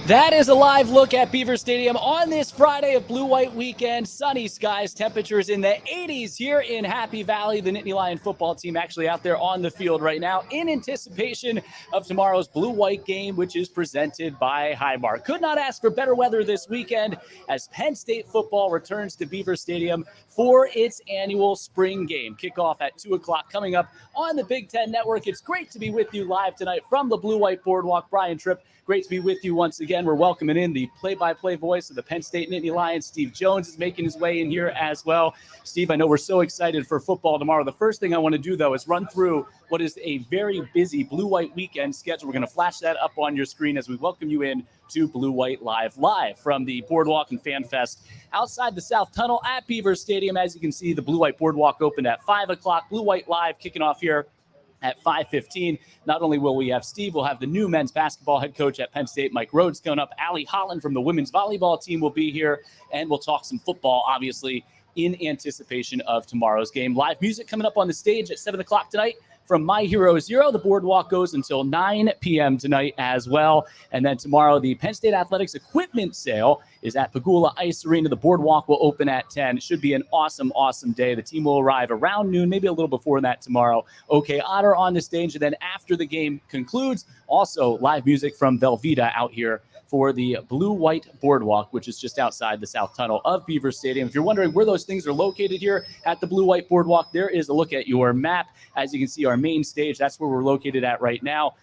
That is a live look at Beaver Stadium on this Friday of Blue-White weekend. Sunny skies, temperatures in the 80s here in Happy Valley. The Nittany Lion football team actually out there on the field right now in anticipation of tomorrow's Blue-White game, which is presented by Highmark. Could not ask for better weather this weekend as Penn State football returns to Beaver Stadium for its annual spring game. Kickoff at 2 o'clock coming up on the Big Ten Network. It's great to be with you live tonight from the Blue-White Boardwalk. Brian Tripp, great to be with you once again. We're welcoming in the play-by-play voice of the Penn State Nittany Lions. Steve Jones is making his way in here as well. Steve, I know we're so excited for football tomorrow. The first thing I want to do, though, is run through what is a very busy Blue-White weekend schedule. We're going to flash that up on your screen as we welcome you in to Blue-White live from the Boardwalk and Fan Fest outside the South Tunnel at Beaver Stadium. As you can see, the Blue-White Boardwalk opened at 5 o'clock. Blue-White Live kicking off here at 5:15. Not only will we have Steve, we'll have the new men's basketball head coach at Penn State, Mike Rhodes, coming up. Holland from the women's volleyball team will be here, and we'll talk some football, obviously, in anticipation of tomorrow's game. Live music coming up on the stage at 7 o'clock tonight from My Hero Zero. The Boardwalk goes until 9 p.m. tonight as well. And then tomorrow, the Penn State Athletics equipment sale is at Pagula Ice Arena. The Boardwalk will open at 10. It should be an awesome, awesome day. The team will arrive around noon, maybe a little before that tomorrow. OK Otter on the stage. And then after the game concludes, also live music from Velveeta out here for the Blue-White Boardwalk, which is just outside the South Tunnel of Beaver Stadium. If you're wondering where those things are located here at the Blue-White Boardwalk, there is a look at your map. As you can see, our main stage, that's where we're located at right now.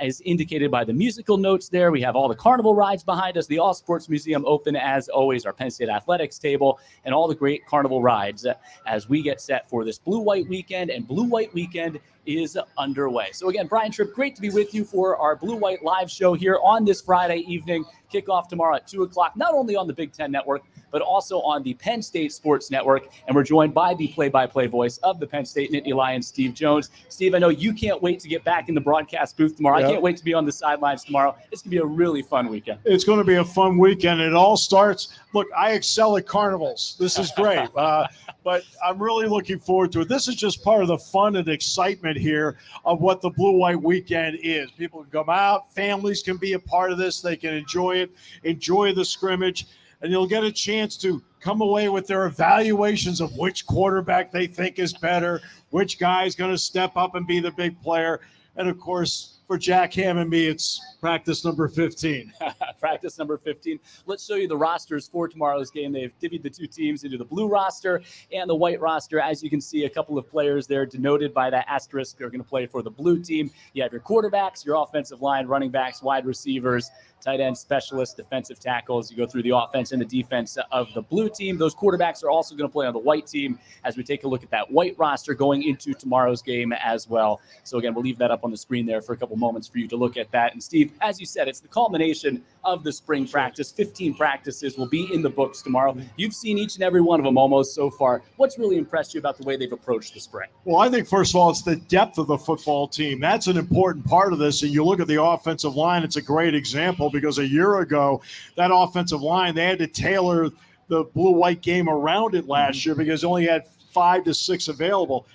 As indicated by the musical notes there, we have all the carnival rides behind us, the All Sports Museum open as always, our Penn State Athletics table, and all the great carnival rides as we get set for this Blue-White weekend. And Blue-White weekend is underway. So again, Brian Tripp, great to be with you for our Blue-White live show here on this Friday evening. Kickoff tomorrow at 2 o'clock, not only on the Big Ten Network, but also on the Penn State Sports Network. And we're joined by the play-by-play voice of the Penn State Nittany Lions, Steve Jones. Steve, I know you can't wait to get back in the broadcast booth tomorrow. Yep. I can't wait to be on the sidelines tomorrow. It's going to be a really fun weekend. It's going to be a fun weekend. It all starts, look, I excel at carnivals. This is great. But I'm really looking forward to it. This is just part of the fun and excitement here of what the Blue-White weekend is. People can come out. Families can be a part of this. They can enjoy it, enjoy the scrimmage, and you'll get a chance to come away with their evaluations of which quarterback they think is better, which guy's going to step up and be the big player. And, of course, for Jack Ham and me, it's practice number 15. Practice number 15. Let's show you the rosters for tomorrow's game. They've divvied the two teams into the blue roster and the white roster. As you can see, a couple of players there denoted by that asterisk are going to play for the blue team. You have your quarterbacks, your offensive line, running backs, wide receivers, tight end specialists, defensive tackles. You go through the offense and the defense of the blue team. Those quarterbacks are also going to play on the white team as we take a look at that white roster going into tomorrow's game as well. So again, we'll leave that up on the screen there for a couple moments for you to look at that. And Steve, as you said, it's the culmination of the spring practice. 15 practices will be in the books tomorrow. You've seen each and every one of them almost so far. What's really impressed you about the way they've approached the spring? Well, I think, first of all, it's the depth of the football team. That's an important part of this. And you look at the offensive line, it's a great example because a year ago, that offensive line, they had to tailor the blue-white game around it last year because they only had 5 to 6 available.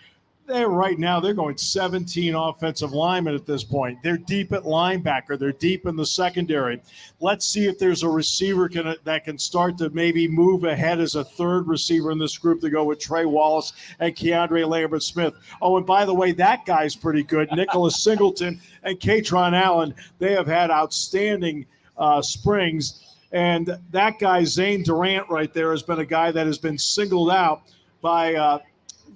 Right now, they're going 17 offensive linemen at this point. They're deep at linebacker. They're deep in the secondary. Let's see if there's a receiver that can start to maybe move ahead as a third receiver in this group to go with Trey Wallace and Keandre Lambert-Smith. Oh, and by the way, that guy's pretty good. Nicholas Singleton and Katron Allen, they have had outstanding springs. And that guy, Zane Durant, right there, has been a guy that has been singled out by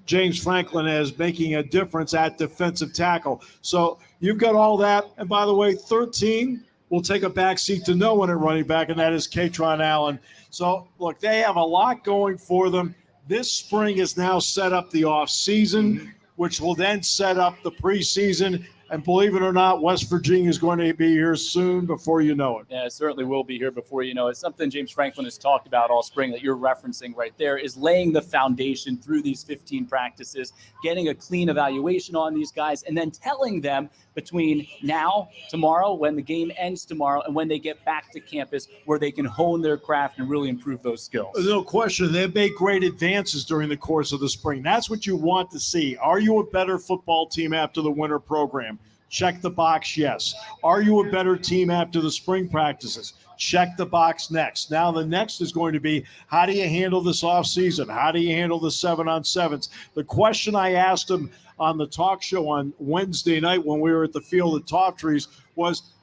James Franklin as making a difference at defensive tackle. So you've got all that. And by the way, 13 will take a backseat to no one at running back, and that is Katron Allen. So, look, they have a lot going for them. This spring has now set up the offseason, which will then set up the preseason. And believe it or not, West Virginia is going to be here soon before you know it. Yeah, it certainly will be here before you know it. Something James Franklin has talked about all spring that you're referencing right there is laying the foundation through these 15 practices, getting a clean evaluation on these guys, and then telling them between now, tomorrow, when the game ends tomorrow, and when they get back to campus where they can hone their craft and really improve those skills. There's no question. They've made great advances during the course of the spring. That's what you want to see. Are you a better football team after the winter program? Check the box, yes. Are you a better team after the spring practices? Check the box next. Now the next is going to be, how do you handle this offseason? How do you handle the 7-on-7s? The question I asked him on the talk show on Wednesday night when we were at the field at Top Trees was,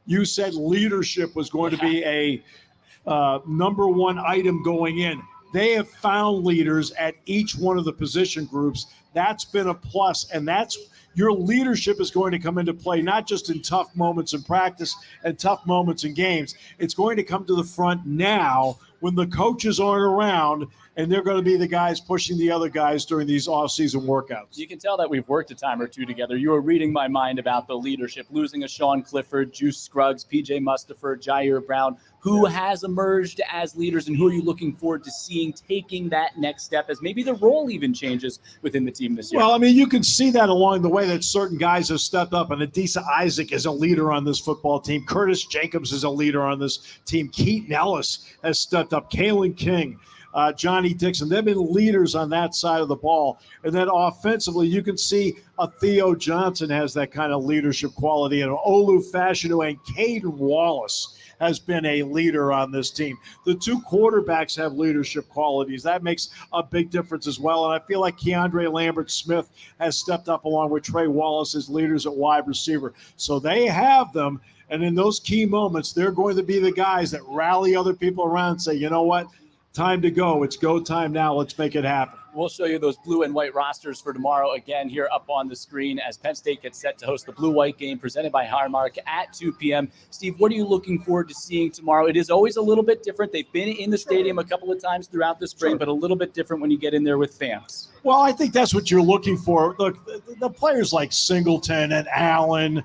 you said leadership was going to be a number one item going in. They have found leaders at each one of the position groups. That's been a plus, and that's your leadership is going to come into play, not just in tough moments in practice and tough moments in games. It's going to come to the front now when the coaches aren't around, and they're going to be the guys pushing the other guys during these off-season workouts. You can tell that we've worked a time or two together. You were reading my mind about the leadership, losing a Sean Clifford, Juice Scruggs, PJ Mustipher, Jair Brown. Who has emerged as leaders, and who are you looking forward to seeing taking that next step as maybe the role even changes within the team this year? Well, I mean, you can see that along the way that certain guys have stepped up, and Adisa Isaac is a leader on this football team. Curtis Jacobs is a leader on this team. Keaton Ellis has stepped up. Kalen King, Johnny Dixon. They've been leaders on that side of the ball. And then offensively, you can see Theo Johnson has that kind of leadership quality, and Olu Fashanu and Caden Wallace has been a leader on this team. The two quarterbacks have leadership qualities. That makes a big difference as well. And I feel like Keandre Lambert-Smith has stepped up along with Trey Wallace as leaders at wide receiver. So they have them. And in those key moments, they're going to be the guys that rally other people around and say, you know what? Time to go. It's go time now. Let's make it happen. We'll show you those blue and white rosters for tomorrow again here up on the screen as Penn State gets set to host the blue-white game presented by Highmark at 2 p.m. Steve, what are you looking forward to seeing tomorrow? It is always a little bit different. They've been in the stadium a couple of times throughout the spring, but a little bit different when you get in there with fans. Well, I think that's what you're looking for. Look, the players like Singleton and Allen,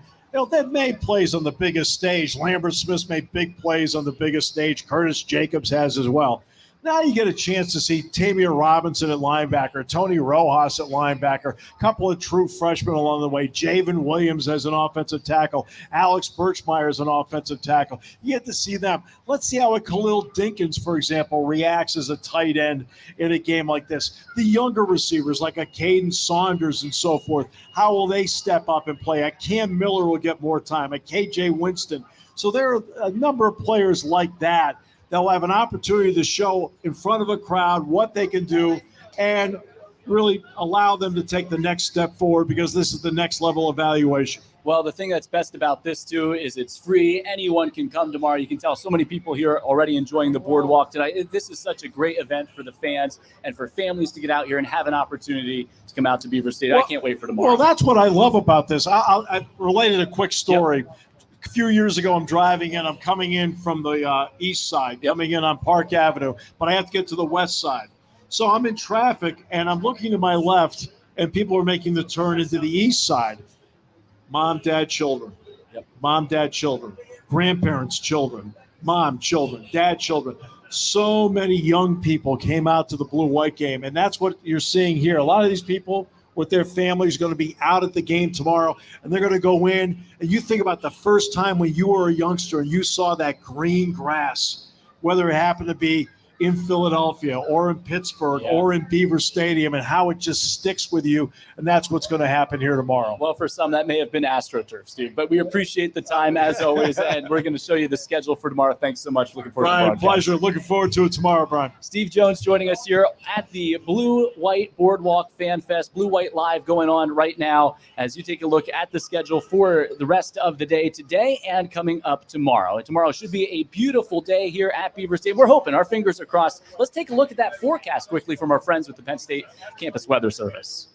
they've made plays on the biggest stage. Lambert-Smith's made big plays on the biggest stage. Curtis Jacobs has as well. Now you get a chance to see Tamir Robinson at linebacker, Tony Rojas at linebacker, a couple of true freshmen along the way, Javen Williams as an offensive tackle, Alex Birchmeyer as an offensive tackle. You get to see them. Let's see how a Khalil Dinkins, for example, reacts as a tight end in a game like this. The younger receivers like a Caden Saunders and so forth, how will they step up and play? A Cam Miller will get more time, a KJ Winston. So there are a number of players like that. They'll have an opportunity to show in front of a crowd what they can do and really allow them to take the next step forward, because this is the next level evaluation. Well, the thing that's best about this, too, is it's free. Anyone can come tomorrow. You can tell so many people here are already enjoying the boardwalk tonight. This is such a great event for the fans and for families to get out here and have an opportunity to come out to Beaver Stadium. I can't wait for tomorrow. Well, that's what I love about this. I related a quick story. Yep. A few years ago, I'm driving in. I'm coming in from the east side, coming in on Park Avenue, but I have to get to the west side. So I'm in traffic, and I'm looking to my left, and people are making the turn into the east side. Mom, dad, children. Yep. Mom, dad, children. Grandparents, children. Mom, children. Dad, children. So many young people came out to the blue-white game, and that's what you're seeing here. A lot of these people with their families going to be out at the game tomorrow, and they're going to go in. And you think about the first time when you were a youngster and you saw that green grass, whether it happened to be in Philadelphia or in Pittsburgh or in Beaver Stadium, and how it just sticks with you. And that's what's going to happen here tomorrow. Well, for some, that may have been AstroTurf, Steve, but we appreciate the time as always, and we're going to show you the schedule for tomorrow. Thanks so much. Looking forward to the broadcast. Pleasure. Looking forward to it tomorrow, Brian. Steve Jones joining us here at the Blue-White Boardwalk Fan Fest. Blue-White Live going on right now as you take a look at the schedule for the rest of the day today and coming up tomorrow. And tomorrow should be a beautiful day here at Beaver Stadium. We're hoping. Our fingers are crossed. Let's take a look at that forecast quickly from our friends with the Penn State Campus Weather Service.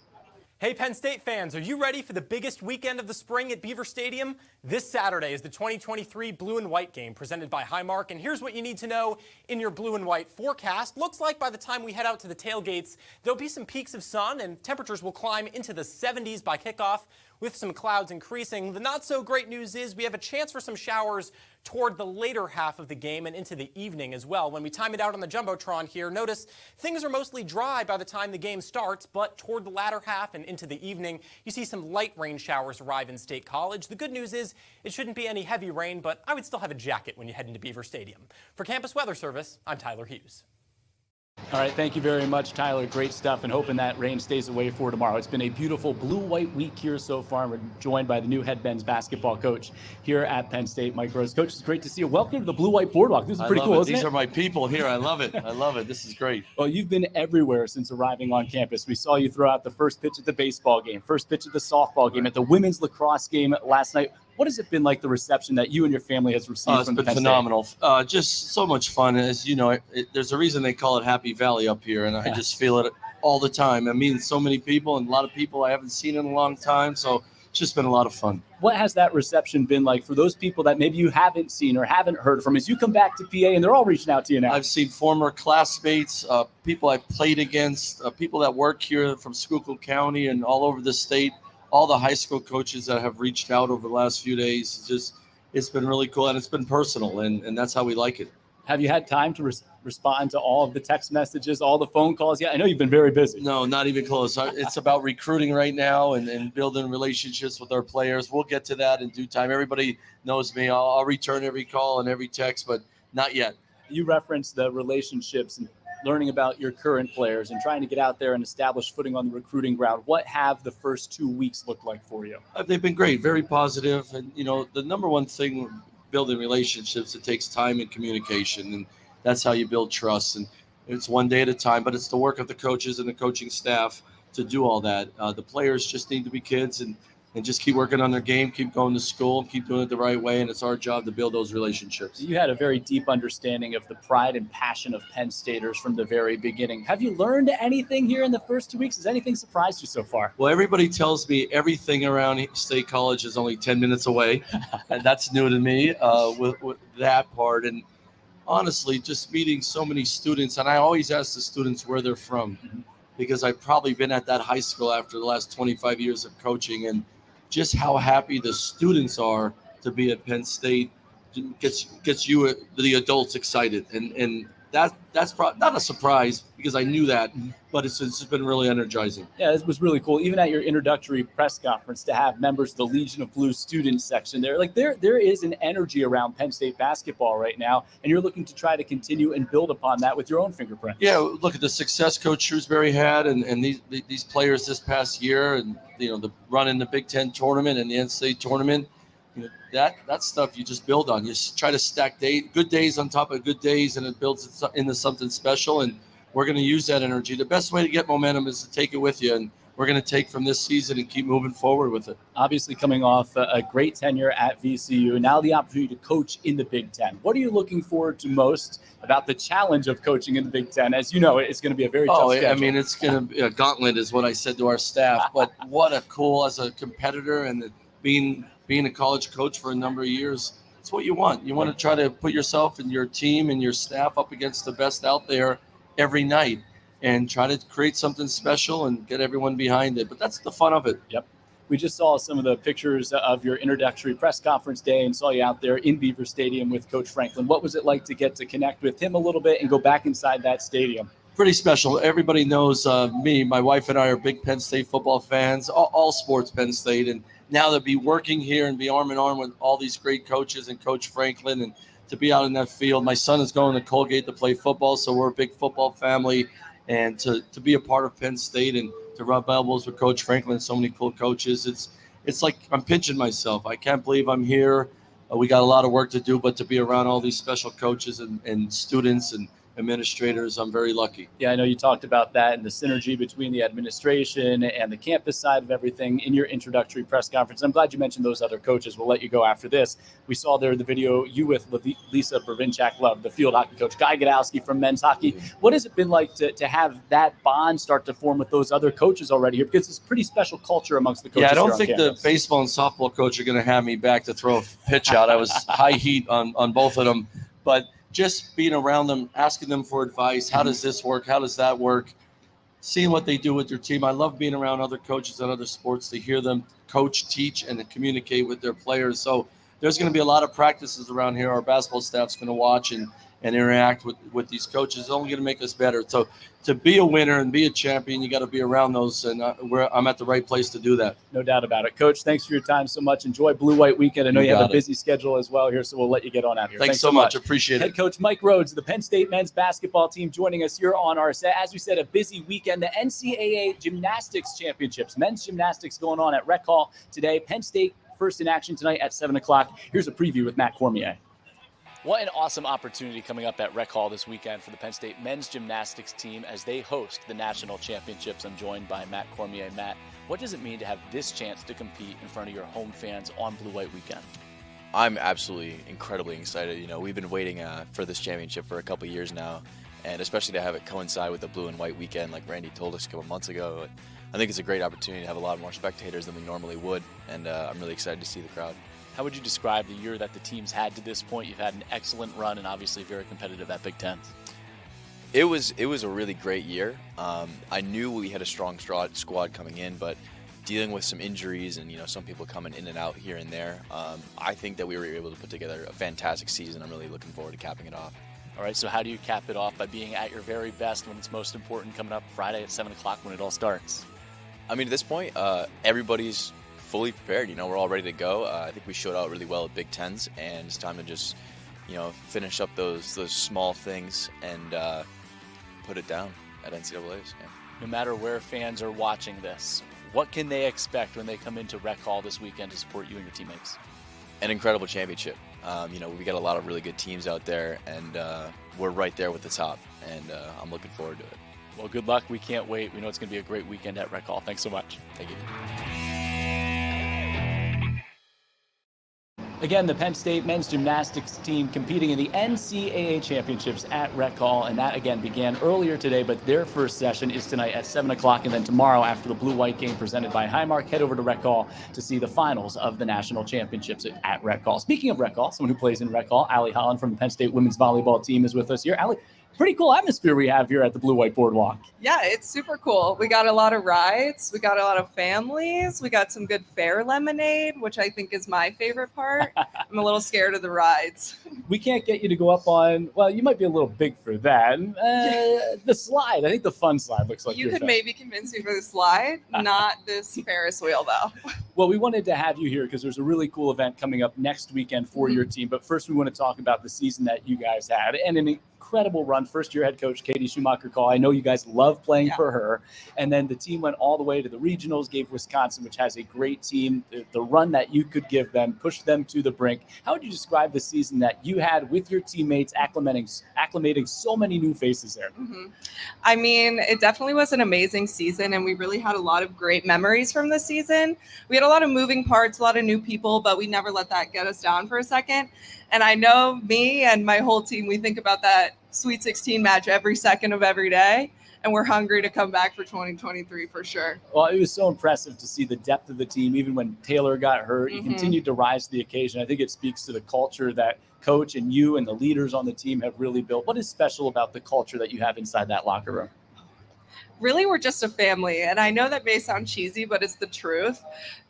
Hey, Penn State fans, are you ready for the biggest weekend of the spring at Beaver Stadium? This Saturday is the 2023 Blue and White game presented by Highmark, and here's what you need to know in your blue and white forecast. Looks like by the time we head out to the tailgates, there'll be some peaks of sun and temperatures will climb into the 70s by kickoff, with some clouds increasing. The not so great news is we have a chance for some showers toward the later half of the game and into the evening as well. When we time it out on the Jumbotron here, notice things are mostly dry by the time the game starts, but toward the latter half and into the evening, you see some light rain showers arrive in State College. The good news is it shouldn't be any heavy rain, but I would still have a jacket when you head into Beaver Stadium. For Campus Weather Service, I'm Tyler Hughes. All right, thank you very much, Tyler. Great stuff, and hoping that rain stays away for tomorrow. It's been a beautiful blue-white week here so far. We're joined by the new head men's basketball coach here at Penn State, Mike Rose. Coach, it's great to see you. Welcome to the blue-white boardwalk. This is pretty cool, isn't it? These are my people here. I love it. I love it. This is great. Well, you've been everywhere since arriving on campus. We saw you throw out the first pitch at the baseball game, first pitch at the softball game, at the women's lacrosse game last night. What has it been like, the reception that you and your family has received from the Penn State? It's been phenomenal. Just so much fun. As you know, there's a reason they call it Happy Valley up here, and I just feel it all the time. I mean, so many people, and a lot of people I haven't seen in a long time, so it's just been a lot of fun. What has that reception been like for those people that maybe you haven't seen or haven't heard from as you come back to PA, and they're all reaching out to you now? I've seen former classmates, people I've played against, people that work here from Schuylkill County and all over the state. All the high school coaches that have reached out over the last few days. It's been really cool, and it's been personal, and that's how we like it. Have you had time to respond to all of the text messages, all the phone calls? Yeah, I know you've been very busy. No, not even close. It's about recruiting right now and building relationships with our players. We'll get to that in due time. Everybody knows me. I'll return every call and every text, but not yet. You referenced the relationships and learning about your current players and trying to get out there and establish footing on the recruiting ground. What have the first 2 weeks looked like for you? They've been great, very positive. And, you know, the number one thing building relationships, it takes time and communication. And that's how you build trust. And it's one day at a time, but it's the work of the coaches and the coaching staff to do all that. The players just need to be kids and just keep working on their game, keep going to school, keep doing it the right way, and it's our job to build those relationships. You had a very deep understanding of the pride and passion of Penn Staters from the very beginning. Have you learned anything here in the first 2 weeks? Has anything surprised you so far? Well, everybody tells me everything around State College is only 10 minutes away, and that's new to me with that part. And honestly, just meeting so many students, and I always ask the students where they're from, because I've probably been at that high school after the last 25 years of coaching, and just how happy the students are to be at Penn State gets you, the adults, excited. And that's not a surprise because I knew that, but it's just been really energizing. Yeah, it was really cool. Even at your introductory press conference, to have members of the Legion of Blue student section there, like there is an energy around Penn State basketball right now, and you're looking to try to continue and build upon that with your own fingerprint. Yeah, look at the success Coach Shrewsbury had, and these players this past year, and the run in the Big Ten tournament and the NCAA tournament. That stuff you just build on. You try to stack good days on top of good days, and it builds into something special. And we're going to use that energy. The best way to get momentum is to take it with you, and we're going to take from this season and keep moving forward with it. Obviously, coming off a great tenure at VCU, now the opportunity to coach in the Big Ten. What are you looking forward to most about the challenge of coaching in the Big Ten? As you know, it's going to be a very tough schedule. I mean, it's going to be a gauntlet, is what I said to our staff. But what a cool, as a competitor and being a college coach for a number of years, it's what you want. You want to try to put yourself and your team and your staff up against the best out there every night and try to create something special and get everyone behind it. But that's the fun of it. Yep. We just saw some of the pictures of your introductory press conference day and saw you out there in Beaver Stadium with Coach Franklin. What was it like to get to connect with him a little bit and go back inside that stadium? Pretty special. Everybody knows me. My wife and I are big Penn State football fans, all sports Penn State. And now to be working here and be arm in arm with all these great coaches and Coach Franklin, and to be out in that field. My son is going to Colgate to play football, so we're a big football family. And to be a part of Penn State and to rub elbows with Coach Franklin, so many cool coaches, it's like I'm pinching myself. I can't believe I'm here. We got a lot of work to do, but to be around all these special coaches and students and administrators, I'm very lucky. Yeah, I know you talked about that and the synergy between the administration and the campus side of everything in your introductory press conference. I'm glad you mentioned those other coaches. We'll let you go after this. We saw there the video you with Lisa Bervinchak-Love, the field hockey coach, Guy Godowski from men's hockey. What has it been like to have that bond start to form with those other coaches already here? Because it's a pretty special culture amongst the coaches. Yeah, I don't here think on campus. the baseball and softball coach are going to have me back to throw a pitch out. I was high heat on both of them, but just being around them, asking them for advice. How does this work? How does that work? Seeing what they do with their team. I love being around other coaches and other sports to hear them coach, teach, and to communicate with their players. So there's going to be a lot of practices around here. Our basketball staff's going to watch and interact with these coaches. It's only going to make us better. So to be a winner and be a champion, you got to be around those, and I'm at the right place to do that. No doubt about it. Coach, thanks for your time so much. Enjoy Blue White Weekend. I know you have a busy schedule as well here, so we'll let you get on out here. Thanks so much. Appreciate it. Head coach Mike Rhodes, the Penn State men's basketball team, joining us here on our set. As we said, a busy weekend. The NCAA Gymnastics Championships, men's gymnastics going on at Rec Hall today. Penn State first in action tonight at 7 o'clock. Here's a preview with Matt Cormier. What an awesome opportunity coming up at Rec Hall this weekend for the Penn State men's gymnastics team as they host the national championships. I'm joined by Matt Cormier. Matt, what does it mean to have this chance to compete in front of your home fans on Blue White Weekend? I'm absolutely incredibly excited. You know, we've been waiting for this championship for a couple of years now, and especially to have it coincide with the Blue and White Weekend like Randy told us a couple months ago. I think it's a great opportunity to have a lot more spectators than we normally would, and I'm really excited to see the crowd. How would you describe the year that the team's had to this point? You've had an excellent run and obviously very competitive at Big Ten. It was a really great year. I knew we had a strong squad coming in, but dealing with some injuries and some people coming in and out here and there, I think that we were able to put together a fantastic season. I'm really looking forward to capping it off. All right, so how do you cap it off? By being at your very best when it's most important, coming up Friday at 7 o'clock when it all starts. I mean, at this point, everybody's fully prepared. We're all ready to go. I think we showed out really well at Big Tens, and it's time to just, finish up those small things and put it down at NCAA's. Yeah. No matter where fans are watching this, what can they expect when they come into Rec Hall this weekend to support you and your teammates? An incredible championship. We got a lot of really good teams out there, and we're right there with the top, and I'm looking forward to it. Well, good luck. We can't wait. We know it's going to be a great weekend at Rec Hall. Thanks so much. Thank you. Again, the Penn State men's gymnastics team competing in the NCAA championships at Rec Hall, and that again began earlier today, but their first session is tonight at 7 o'clock, and then tomorrow after the Blue-White game presented by Highmark, head over to Rec Hall to see the finals of the national championships at Rec Hall. Speaking of Rec Hall, someone who plays in Rec Hall, Allie Holland from the Penn State women's volleyball team is with us here. Allie, pretty cool atmosphere we have here at the Blue-White Boardwalk. Yeah, it's super cool. We got a lot of rides. We got a lot of families. We got some good fair lemonade, which I think is my favorite part. I'm a little scared of the rides. We can't get you to go up on, well, you might be a little big for that. The slide, I think the fun slide looks like you could maybe convince me for the slide, not this Ferris wheel, though. Well, we wanted to have you here because there's a really cool event coming up next weekend for your team. But first, we want to talk about the season that you guys had and an incredible run. First year head coach Katie Schumacher-Call. I know you guys love playing for her. And then the team went all the way to the regionals, gave Wisconsin, which has a great team. The run that you could give them, pushed them to the brink. How would you describe the season that you had with your teammates, acclimating so many new faces there? I mean, it definitely was an amazing season, and we really had a lot of great memories from the season. We had a lot of moving parts, a lot of new people, but we never let that get us down for a second. And I know me and my whole team, we think about that Sweet 16 match every second of every day, and we're hungry to come back for 2023 for sure. Well, it was so impressive to see the depth of the team. Even when Taylor got hurt, you continued to rise to the occasion. I think it speaks to the culture that coach and you and the leaders on the team have really built. What is special about the culture that you have inside that locker room? Really, we're just a family. And I know that may sound cheesy, but it's the truth.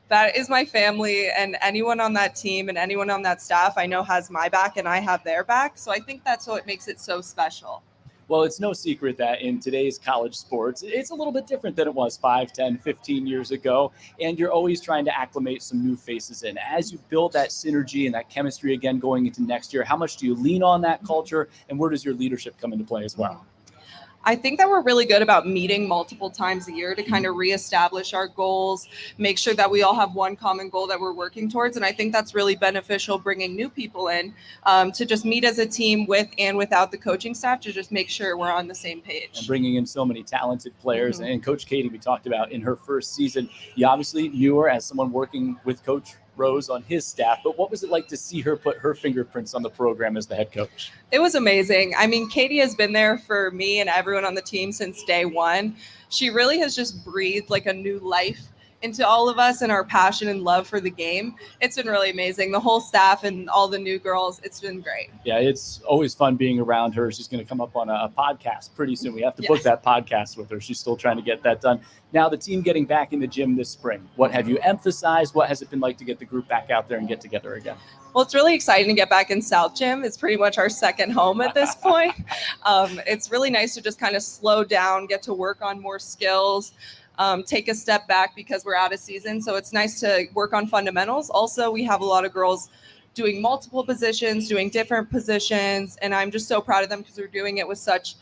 That is my family, and anyone on that team and anyone on that staff I know has my back and I have their back. So I think that's what makes it so special. Well, it's no secret that in today's college sports, it's a little bit different than it was 5, 10, 15 years ago. And you're always trying to acclimate some new faces in. As you build that synergy and that chemistry again going into next year, how much do you lean on that culture, and where does your leadership come into play as well? I think that we're really good about meeting multiple times a year to kind of reestablish our goals, make sure that we all have one common goal that we're working towards. And I think that's really beneficial bringing new people in to just meet as a team with and without the coaching staff to just make sure we're on the same page. And bringing in so many talented players. And Coach Katie, we talked about in her first season, you obviously knew her as someone working with Coach Rose on his staff, but what was it like to see her put her fingerprints on the program as the head coach? It was amazing. I mean, Katie has been there for me and everyone on the team since day one. She really has just breathed like a new life into all of us and our passion and love for the game. It's been really amazing. The whole staff and all the new girls, it's been great. Yeah, it's always fun being around her. She's going to come up on a podcast pretty soon. We have to book that podcast with her. She's still trying to get that done. Now, the team getting back in the gym this spring, what have you emphasized? What has it been like to get the group back out there and get together again? Well, it's really exciting to get back in South Gym. It's pretty much our second home at this point. It's really nice to just kind of slow down, get to work on more skills, take a step back because we're out of season. So it's nice to work on fundamentals. Also, we have a lot of girls doing multiple positions, doing different positions, and I'm just so proud of them because they're doing it with such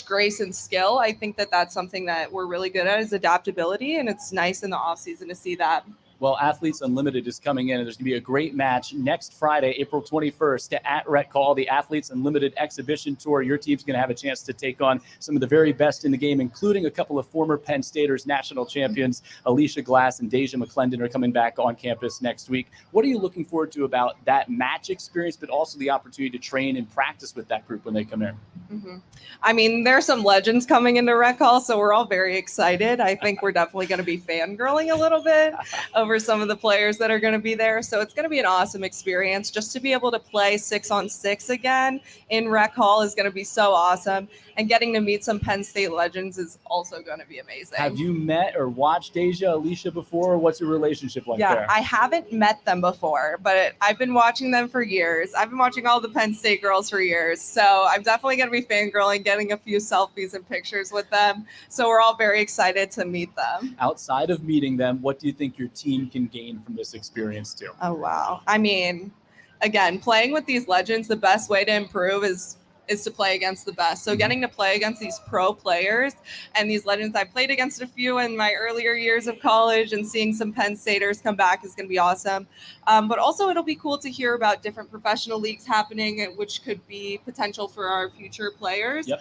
grace and skill. I think that that's something that we're really good at is adaptability, and it's nice in the off season to see that. Well, Athletes Unlimited is coming in, and there's going to be a great match next Friday, April 21st, at Rec Hall, the Athletes Unlimited Exhibition Tour. Your team's going to have a chance to take on some of the very best in the game, including a couple of former Penn Staters, national champions. Alicia Glass and Deja McClendon are coming back on campus next week. What are you looking forward to about that match experience, but also the opportunity to train and practice with that group when they come in? Mm-hmm. I mean, there are some legends coming into Rec Hall, so we're all very excited. I think we're definitely going to be fangirling a little bit over some of the players that are going to be there. So it's going to be an awesome experience. Just to be able to play 6-on-6 again in Rec Hall is going to be so awesome. And getting to meet some Penn State legends is also going to be amazing. Have you met or watched Deja, Alicia before? What's your relationship like there? Yeah, I haven't met them before, but I've been watching them for years. I've been watching all the Penn State girls for years. So I'm definitely going to be fangirling, getting a few selfies and pictures with them. So we're all very excited to meet them. Outside of meeting them, what do you think your team can gain from this experience too? Oh, wow. I mean, again, playing with these legends, the best way to improve is to play against the best. So getting to play against these pro players and these legends, I played against a few in my earlier years of college, and seeing some Penn Staters come back is going to be awesome. But also it'll be cool to hear about different professional leagues happening, which could be potential for our future players. Yep.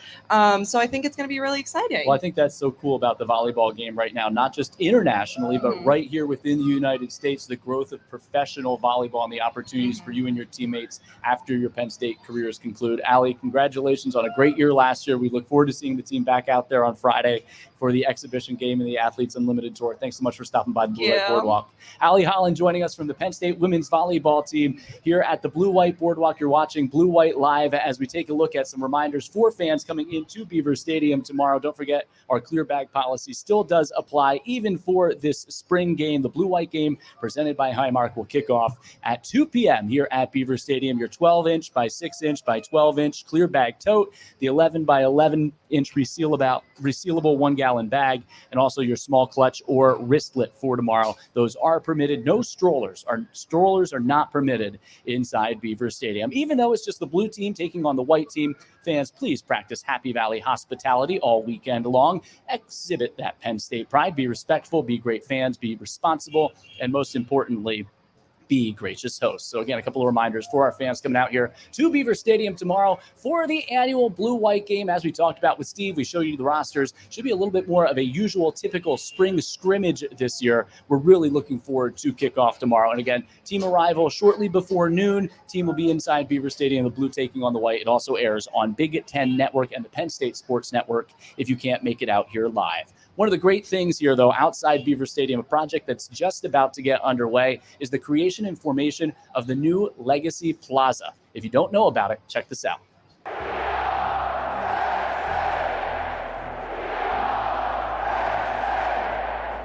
So I think it's going to be really exciting. Well, I think that's so cool about the volleyball game right now, not just internationally, but right here within the United States, the growth of professional volleyball and the opportunities for you and your teammates after your Penn State careers conclude. Allie, congratulations on a great year last year. We look forward to seeing the team back out there on Friday for the exhibition game and the Athletes Unlimited Tour. Thanks so much for stopping by the Blue White Boardwalk. Allie Holland joining us from the Penn State women's volleyball team here at the Blue White Boardwalk. You're watching Blue White Live as we take a look at some reminders for fans coming into Beaver Stadium tomorrow. Don't forget, our clear bag policy still does apply even for this spring game. The Blue White game presented by Highmark will kick off at 2 p.m. here at Beaver Stadium. Your 12-inch by 6-inch by 12-inch clear bag tote, the 11 by 11-inch resealable 1-gallon bag, and also your small clutch or wristlet for tomorrow. Those are permitted. No strollers. Strollers are not permitted inside Beaver Stadium. Even though it's just the blue team taking on the white team, fans, please practice Happy Valley hospitality all weekend long. Exhibit that Penn State pride. Be respectful, be great fans, be responsible, and most importantly, be gracious hosts. So again, a couple of reminders for our fans coming out here to Beaver Stadium tomorrow for the annual Blue-White game. As we talked about with Steve, we showed you the rosters. Should be a little bit more of a usual, typical spring scrimmage this year. We're really looking forward to kickoff tomorrow. And again, team arrival shortly before noon. Team will be inside Beaver Stadium, the blue taking on the white. It also airs on Big Ten Network and the Penn State Sports Network if you can't make it out here live. One of the great things here, though, outside Beaver Stadium, a project that's just about to get underway, is the creation and formation of the new Legacy Plaza. If you don't know about it, check this out.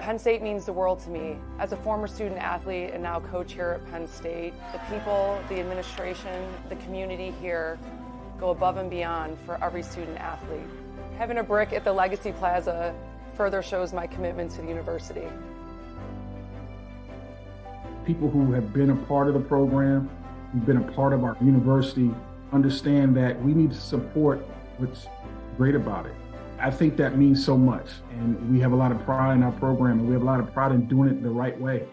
Penn State means the world to me. As a former student athlete and now coach here at Penn State, the people, the administration, the community here go above and beyond for every student athlete. Having a brick at the Legacy Plaza further shows my commitment to the university. People who have been a part of the program, who've been a part of our university, understand that we need to support what's great about it. I think that means so much, and we have a lot of pride in our program, and we have a lot of pride in doing it the right way.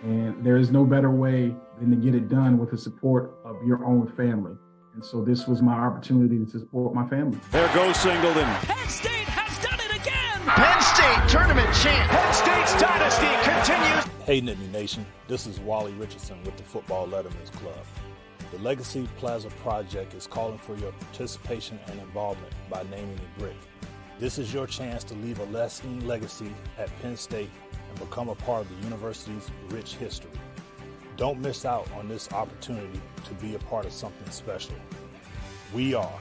And there is no better way than to get it done with the support of your own family. And so this was my opportunity to support my family. There goes Singleton. Penn State has done it again! Penn State tournament champ. Penn State's dynasty continues. Hey Nittany Nation, this is Wally Richardson with the Football Letterman's Club. The Legacy Plaza project is calling for your participation and involvement by naming a brick. This is your chance to leave a lasting legacy at Penn State and become a part of the university's rich history. Don't miss out on this opportunity to be a part of something special. We are.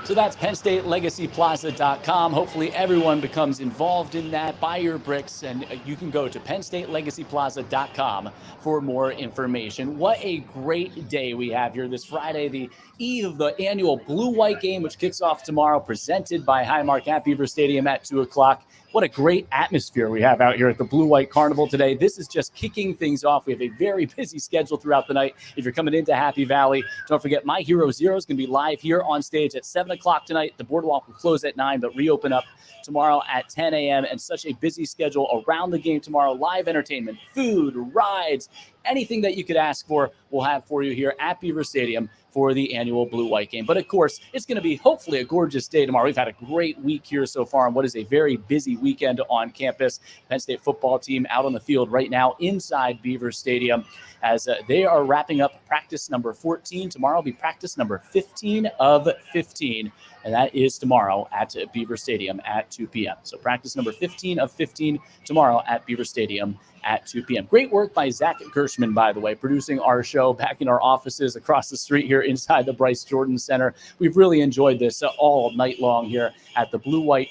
So that's PennStateLegacyPlaza.com. Hopefully everyone becomes involved in that. Buy your bricks, and you can go to PennStateLegacyPlaza.com for more information. What a great day we have here this Friday, the eve of the annual Blue-White game, which kicks off tomorrow, presented by Highmark at Beaver Stadium at 2 o'clock. What a great atmosphere we have out here at the Blue-White Carnival today. This is just kicking things off. We have a very busy schedule throughout the night. If you're coming into Happy Valley, don't forget My Hero Zero is going to be live here on stage at 7 o'clock tonight. The boardwalk will close at 9, but reopen up tomorrow at 10 a.m. And such a busy schedule around the game tomorrow. Live entertainment, food, rides, anything that you could ask for, we'll have for you here at Beaver Stadium for the annual Blue-White game. But of course, it's going to be hopefully a gorgeous day tomorrow. We've had a great week here so far on what is a very busy weekend on campus. Penn State football team out on the field right now inside Beaver Stadium as they are wrapping up practice number 14. Tomorrow will be practice number 15 of 15. And that is tomorrow at Beaver Stadium at 2 p.m. So practice number 15 of 15 tomorrow at Beaver Stadium at 2 p.m. Great work by Zach Gershman, by the way, producing our show back in our offices across the street here inside the Bryce Jordan Center. We've really enjoyed this all night long here at the Blue-White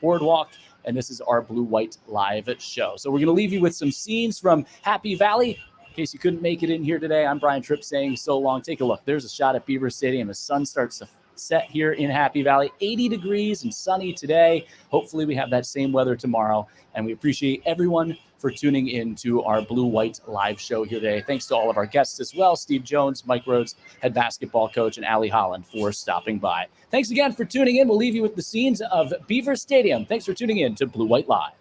Boardwalk. And this is our Blue-White live show. So we're going to leave you with some scenes from Happy Valley. In case you couldn't make it in here today, I'm Brian Tripp saying so long. Take a look. There's a shot at Beaver Stadium. The sun starts to set here in Happy Valley. 80 degrees and sunny today. Hopefully we have that same weather tomorrow. And we appreciate everyone for tuning in to our Blue-White live show here today. Thanks to all of our guests as well. Steve Jones, Mike Rhodes, head basketball coach, and Allie Holland for stopping by. Thanks again for tuning in. We'll leave you with the scenes of Beaver Stadium. Thanks for tuning in to Blue-White Live.